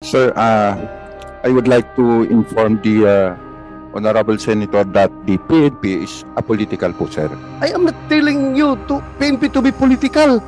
Sir, I would like to inform the Honorable Senator that the PNP is apolitical po, sir. I am not telling you to PNP to be political.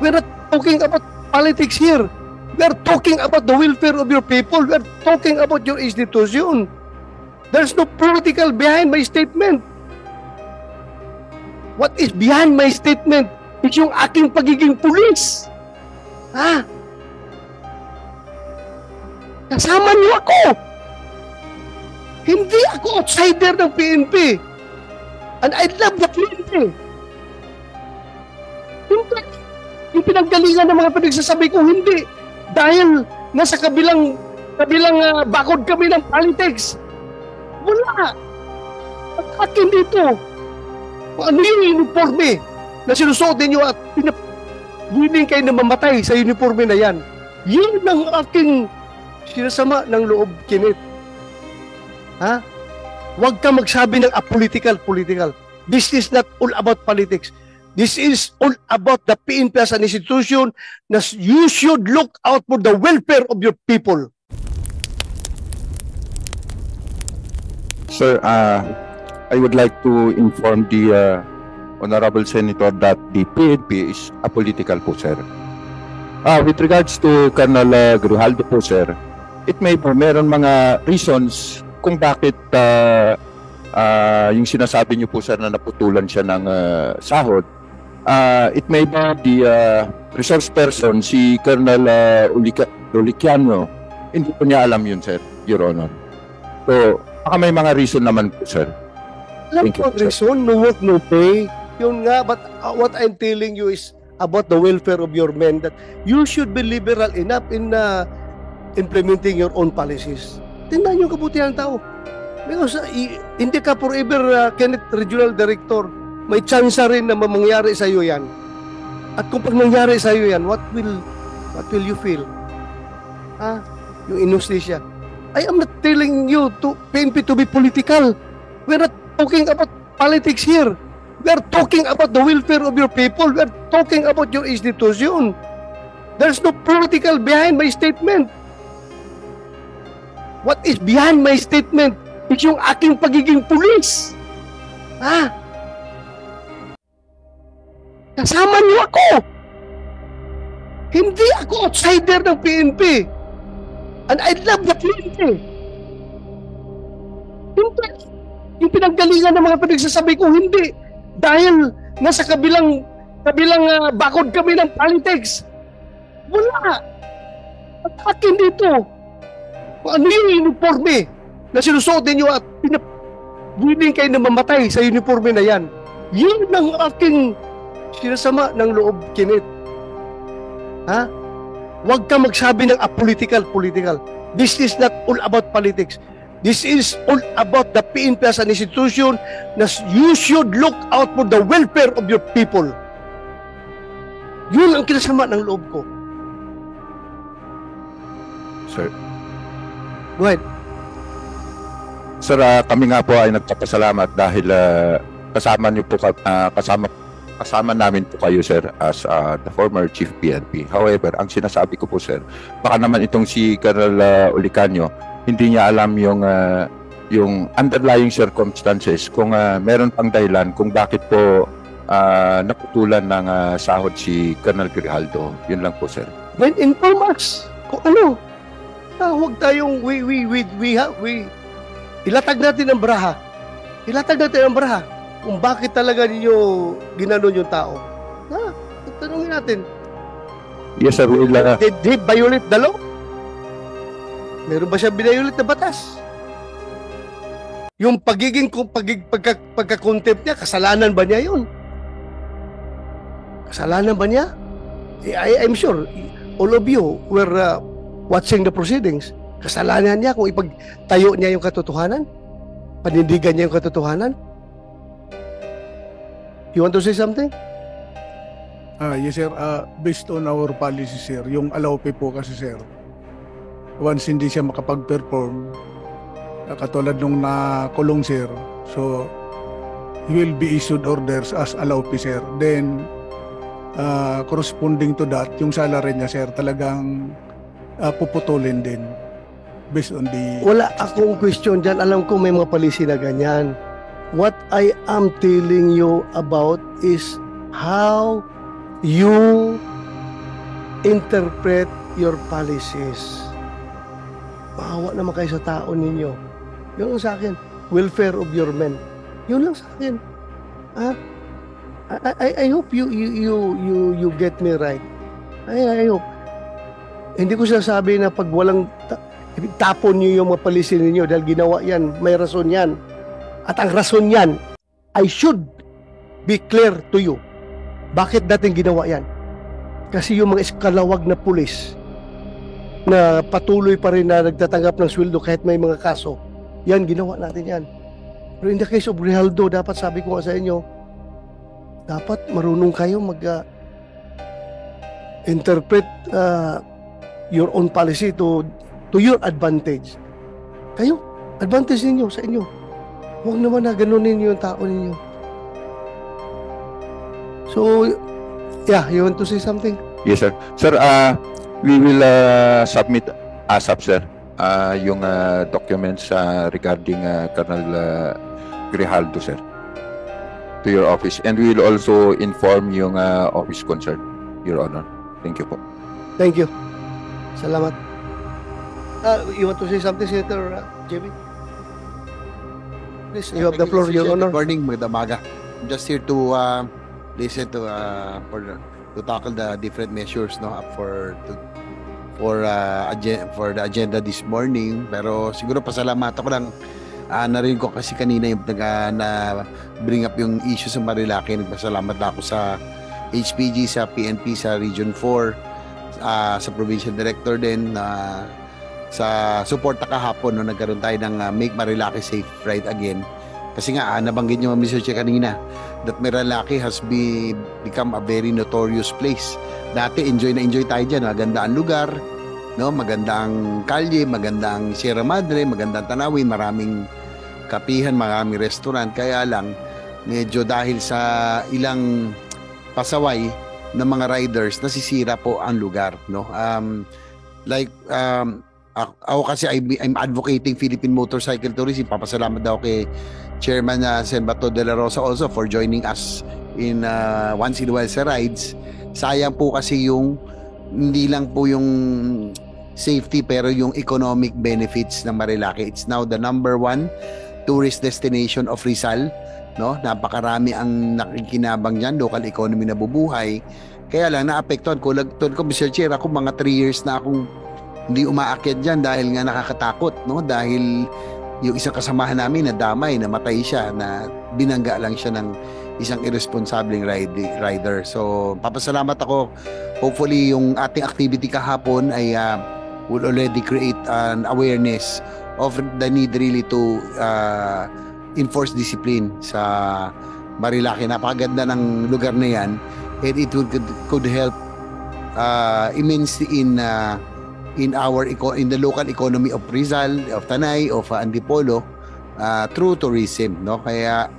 We're not talking about politics here. We're talking about the welfare of your people. We're talking about your institution. There's no political behind my statement. What is behind my statement is yung aking pagiging pulis. Ha? Kasama niyo ako. Hindi ako outsider ng PNP. And I love the PNP. Hindi. Yung pinanggalingan ng mga pinagsasabi ko, hindi. Dahil nasa kabilang bakod kami ng politics. Wala. At akin dito. Ano yung uniforme na sinusuot ninyo at willing kayo na mamatay sa uniforme na yan. Yun ang aking sinasama ng loob, Kenneth. Ha? Huwag ka magsabi ng apolitical. This is not all about politics. This is all about the PNP as an institution na you should look out for the welfare of your people. Sir, I would like to inform the Honorable Senator that the PNP is apolitical po, sir. With regards to Colonel Grijaldo po, sir, it may po meron mga reasons kung bakit yung sinasabi niyo po, sir, na naputulan siya ng sahod. It may be the resource person, si Colonel Uliciano, hindi po niya alam yun, sir, Your Honor. So, baka may mga reason naman po, sir. Alam ko ang reason, no work, no pay. Yun nga, but what I'm telling you is about the welfare of your men, that you should be liberal enough in implementing your own policies. Tingnan yung kabutihan ng tao. Because hindi ka forever, Kenneth, Regional Director, may chance rin na mangyari sa iyo yan. At kung pag nangyari sa iyo yan, what will you feel? Yung inostisya. I am not telling you to PNP to be political. We're not talking about politics here. We're talking about the welfare of your people. We're talking about your institution. There's no political behind my statement. What is behind my statement is yung aking pagiging pulis. Kasama niyo ako. Hindi ako outsider ng PNP. And I love the PNP. Hindi. Yung pinanggalingan ng mga pinagsasabi ko, hindi. Dahil nasa kabilang bakod kami ng politics. Wala. At akin dito. Ano yung uniforme na sinusuot ninyo at willing kayo na mamatay sa uniforme na yan. Yun ang aking sinasama ng loob, Kenneth. Ha? Huwag ka magsabi ng apolitical. This is not all about politics. This is all about the PNP as an institution na you should look out for the welfare of your people. Yun ang kinasama ng loob ko. Sir. Go ahead. Sir, kami nga po ay nagpapasalamat dahil kasama niyo po kasama namin po kayo, sir, as the former Chief PNP. However, ang sinasabi ko po, sir, baka naman itong si Colonel Ulicanio, hindi niya alam yung underlying circumstances, kung meron pang dahilan kung bakit po naputulan ng sahod si Colonel Grijaldo. Yun lang po, sir. Then inform us kung ano. Huwag tayong ilatag natin ang baraha. Kung bakit talaga ninyo ginanon yung tao. Tanungin natin. Yes, sir. Did he violate the law? Meron ba siya binayulit na batas? Yung pagka-contempt niya, kasalanan ba niya yun? Kasalanan ba niya? I'm sure all of you were watching the proceedings. Kasalanan niya kung ipagtayo niya yung katotohanan? Panindigan niya yung katotohanan? You want to say something? Yes, sir. Based on our policy, sir, yung allowpe po kasi, sir, once hindi siya makapag-perform, katulad nung nakulong, sir, so he will be issued orders as allowpe, sir. Then, corresponding to that, yung salary niya, sir, talagang puputulin din based on the Wala akong question dyan. Alam ko may mga policy na ganyan. What I am telling you about is how you interpret your policies. Maawa naman kayo sa tao ninyo. Yun lang sa akin. Welfare of your men. Yun lang sa akin. Ha? I hope you get me right. I hope. Hindi ko sasabi na pag walang tapon niyo yung mga policy ninyo dahil ginawa yan, may rason yan. At ang rason yan, I should be clear to you. Bakit natin ginawa yan? Kasi yung mga eskalawag na pulis na patuloy pa rin na nagtatanggap ng sweldo kahit may mga kaso, yan, ginawa natin yan. Pero in the case of Grijaldo, dapat sabi ko nga sa inyo, dapat marunong kayo interpret your own policy to your advantage. Kayo, advantage ninyo sa inyo. Huwag naman na ganunin yung tao ninyo. So, yeah, you want to say something? Yes, sir. Sir, we will submit ASAP, sir, yung documents regarding Colonel Grijaldo, sir, to your office. And we will also inform yung office concerned, Your Honor. Thank you po. Thank you. Salamat. You want to say something, Senator JB? Please, you have the floor, Your Honor. Good morning, magandang umaga. I'm just here to listen to tackle the different measures for the agenda this morning. Pero siguro pasalamatan ko lang, narinig ko kasi kanina yung na bring up yung issue sa Marilaki. Nagpasalamat ako sa HPG, sa PNP, sa Region 4, sa Provincial Director din, sa support na kahapon no, nagkaroon tayo ng Make Marilaki Safe Ride Again. Kasi nga, nabanggit nyo Mr. Che kanina, that Marilaki has become a very notorious place. Dati, enjoy tayo dyan. Maganda ang lugar, no? Maganda ang kalye, maganda ang Sierra Madre, maganda ang tanawin, maraming kapihan, maraming restaurant. Kaya lang, medyo dahil sa ilang pasaway ng mga riders, nasisira po ang lugar. No? Ako kasi I'm advocating Philippine Motorcycle Tourism. Papasalamat daw kay Chairman Sen. Bato de la Rosa also for joining us in Once in a While sa rides. Sayang po kasi yung hindi lang po yung safety pero yung economic benefits ng Marilaki. It's now the #1 tourist destination of Rizal. No? Napakarami ang nakikinabang diyan, local economy na bubuhay. Kaya lang naapektuhan ko. Mr. Chair, ako mga 3 years na akong hindi umaakyat dyan dahil nga nakakatakot, no? Dahil yung isang kasamahan namin nadamay, namatay siya, na binangga lang siya ng isang irresponsibleng rider. So, papasalamat ako. Hopefully, yung ating activity kahapon ay will already create an awareness of the need really to enforce discipline sa Marilaki. Napakaganda ng lugar na yan, and it could help immensely in the local economy of Rizal, of Tanay, of Antipolo, through tourism, no? Kaya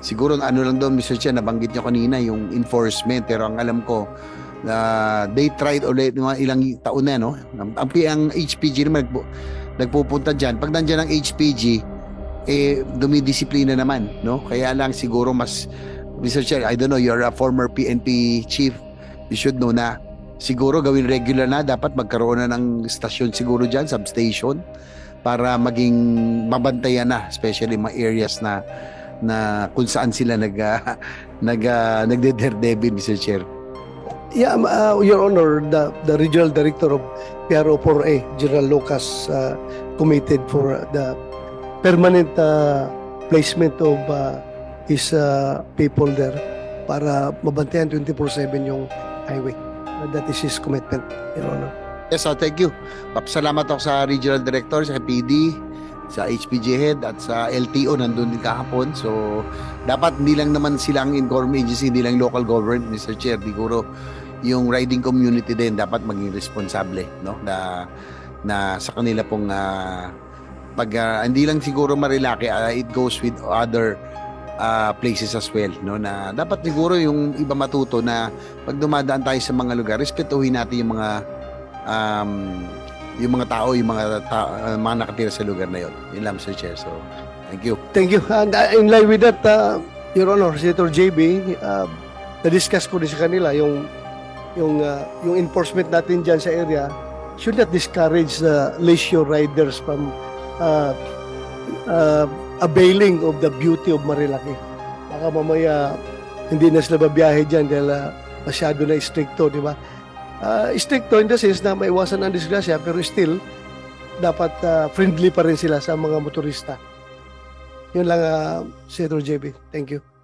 siguro ano lang doon, Mr. Chen, nabanggit niyo kanina yung enforcement, pero ang alam ko they tried ulit mga ilang taon na, no? Ang HPG naman nagpupunta diyan. Pag nandiyan ang HPG, dumidisiplina naman, no? Kaya lang siguro mas, Mr. Chen, I don't know, you're a former PNP chief, you should know na siguro gawin regular na, dapat magkaroon na ng stasyon siguro dyan, substation, para maging mabantayan na, especially mga areas na kung saan sila nagde-debit, Mr. Chair. Yeah, Your Honor, the Regional Director of PRO 4A, General Lucas, committed for the permanent placement of his people there para mabantayan 24/7 yung highway. That is his commitment, Your Honor. Yes, thank you. Papasalamat ako sa Regional Director, sa PD, sa HPG Head, at sa LTO, nandun din kahapon. So, dapat hindi lang naman silang in-government agency, hindi lang local government, Mr. Chair. Siguro, yung riding community din dapat maging responsable, no? Na sa kanila pong hindi lang siguro Marilaki, it goes with other places as well, no? Na dapat siguro yung iba matuto na pag dumadaan tayo sa mga lugar, respetuhin natin yung mga yung mga tao, yung mga nakatira sa lugar na yun. Yun lang, Mr. Chair. So, thank you. Thank you. And in line with that, Your Honor, Senator JB, na-discuss ko din sa kanila yung enforcement natin dyan sa area should not discourage the leisure riders from availing of the beauty of Marilaki. Baka mamaya hindi na sila babiyahe dyan dahil masyado na stricto, di ba? Stricto in the sense na maiwasan ang disgrasya pero still dapat friendly pa rin sila sa mga motorista. Yun lang, Senator JB. Thank you.